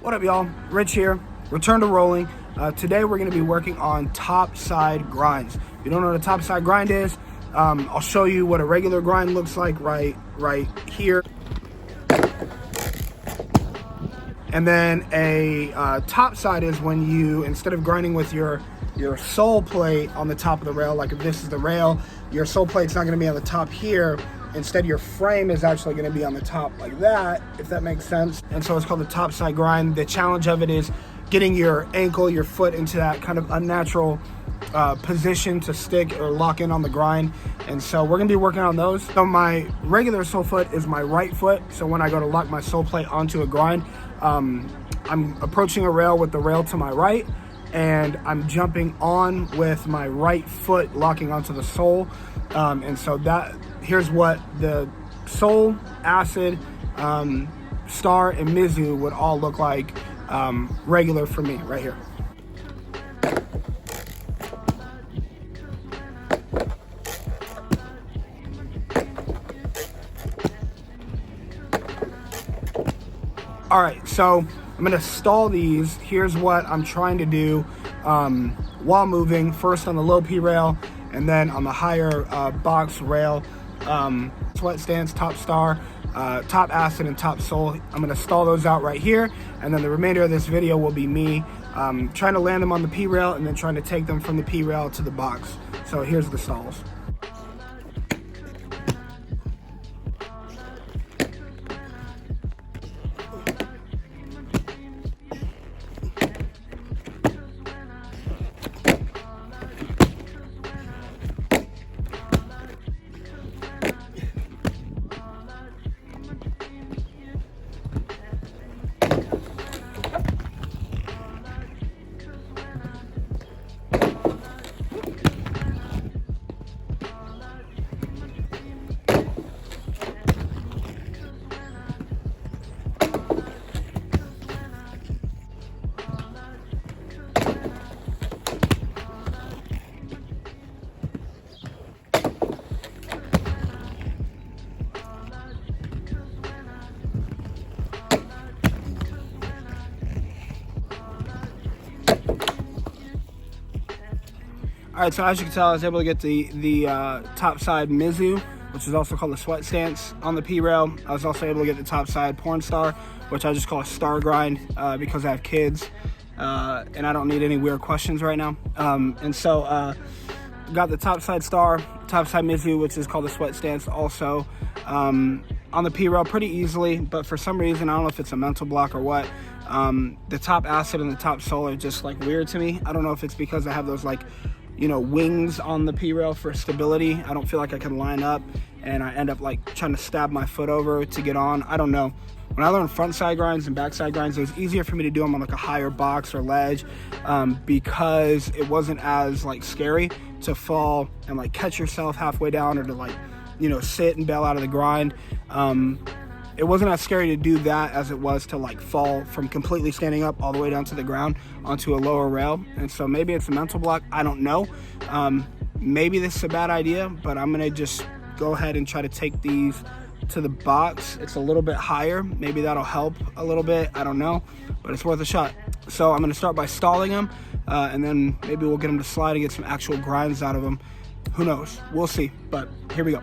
What up, y'all? Rich here. Return to rolling. Today we're going to be working on topside grinds. If you don't know what a topside grind is, I'll show you what a regular grind looks like right here. And then a topside is when you, instead of grinding with your sole plate on the top of the rail, like if this is the rail, your sole plate's not going to be on the top here. Instead, your frame is actually going to be on the top like that, if that makes sense. And so it's called the topside grind. The challenge of it is getting your ankle, your foot into that kind of unnatural position to stick or lock in on the grind. And so we're going to be working on those. So my regular sole foot is my right foot. So when I go to lock my sole plate onto a grind, I'm approaching a rail with the rail to my right, and I'm jumping on with my right foot locking onto the sole. And so here's what the sole, acid, star, and miszou would all look like regular for me right here. All right, so I'm gonna stall these. Here's what I'm trying to do while moving, first on the low P rail and then on the higher box rail. Sweat stance, top star, top acid, and top sole. I'm gonna stall those out right here, and then the remainder of this video will be me trying to land them on the P rail and then trying to take them from the P rail to the box. So here's the stalls. All right, so as you can tell, I was able to get the topside miszou, which is also called the sweat stance, on the P rail. I was also able to get the topside porn star, which I just call a star grind because I have kids and I don't need any weird questions right now. And so got the topside star, topside miszou, which is called the sweat stance, also on the P rail pretty easily. But for some reason, I don't know if it's a mental block or what, the top acid and the top sole are just like weird to me. I don't know if it's because I have those like, you know, wings on the P rail for stability. I don't feel like I can line up, and I end up like trying to stab my foot over to get on. I don't know. When I learned front side grinds and back side grinds, it was easier for me to do them on like a higher box or ledge because it wasn't as like scary to fall and like catch yourself halfway down, or to like, you know, sit and bail out of the grind. It wasn't as scary to do that as it was to like fall from completely standing up all the way down to the ground onto a lower rail. And so maybe it's a mental block. I don't know. Maybe this is a bad idea, but I'm gonna just go ahead and try to take these to the box. It's a little bit higher. Maybe that'll help a little bit. I don't know, but it's worth a shot. So I'm gonna start by stalling them, and then maybe we'll get them to slide and get some actual grinds out of them. Who knows? We'll see, but here we go.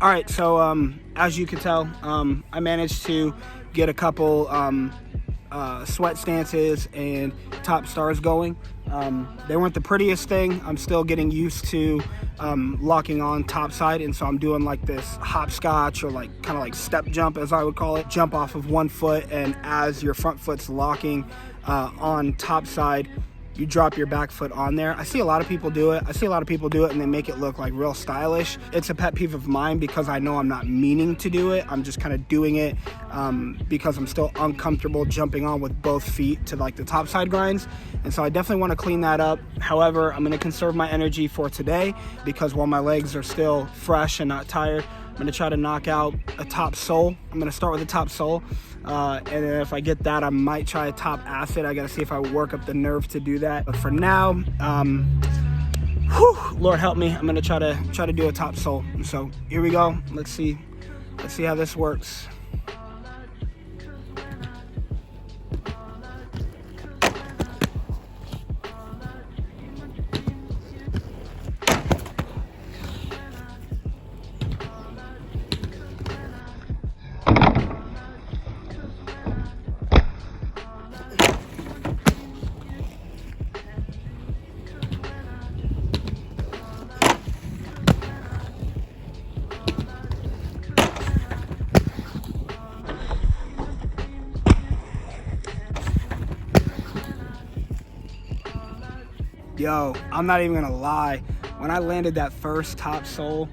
All right, so as you can tell, I managed to get a couple sweat stances and top stars going. They weren't the prettiest thing. I'm still getting used to locking on topside, and so I'm doing like this hopscotch, or like kind of like step jump, as I would call it. Jump off of one foot, and as your front foot's locking on topside, you drop your back foot on there. I see a lot of people do it. And they make it look like real stylish. It's a pet peeve of mine because I know I'm not meaning to do it. I'm just kind of doing it because I'm still uncomfortable jumping on with both feet to like the topside grinds. And so I definitely want to clean that up. However, I'm going to conserve my energy for today because while my legs are still fresh and not tired, I'm going to try to knock out a top sole. I'm going to start with a top sole. And then if I get that, I might try a top acid. I gotta see if I work up the nerve to do that. But for now, Lord help me, I'm gonna try to do a top sole. So here we go. Let's see how this works. Yo, I'm not even gonna lie. When I landed that first top sole,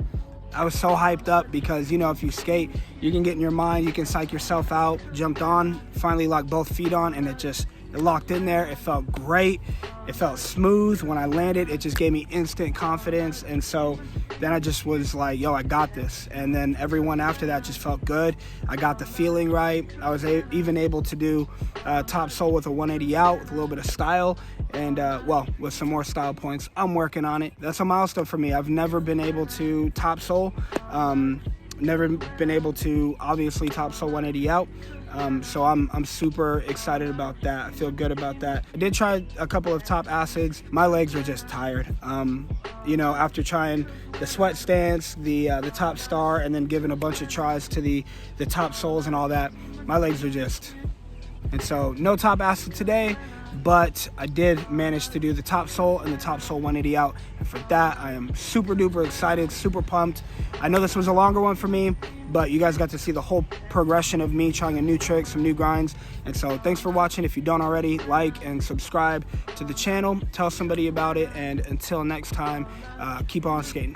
I was so hyped up because, you know, if you skate, you can get in your mind, you can psych yourself out. Jumped on, finally locked both feet on, and it locked in there. It felt great. It felt smooth. When I landed, it just gave me instant confidence. And so then I just was like, yo, I got this. And then everyone after that just felt good. I got the feeling right. I was even able to do top sole with a 180 out with a little bit of style. And well, with some more style points. I'm working on it. That's a milestone for me. I've never been able to top sole. Never been able to obviously top sole 180 out. So I'm super excited about that. I feel good about that. I did try a couple of top acids. My legs were just tired. You know, after trying the sweat stance, the top star, and then giving a bunch of tries to the top soles and all that, my legs are just. And so no top acid today, but I did manage to do the top sole and the top sole 180 out. And for that, I am super duper excited, super pumped. I know this was a longer one for me, but you guys got to see the whole progression of me trying a new trick, some new grinds. And so thanks for watching. If you don't already, like and subscribe to the channel, tell somebody about it. And until next time, keep on skating.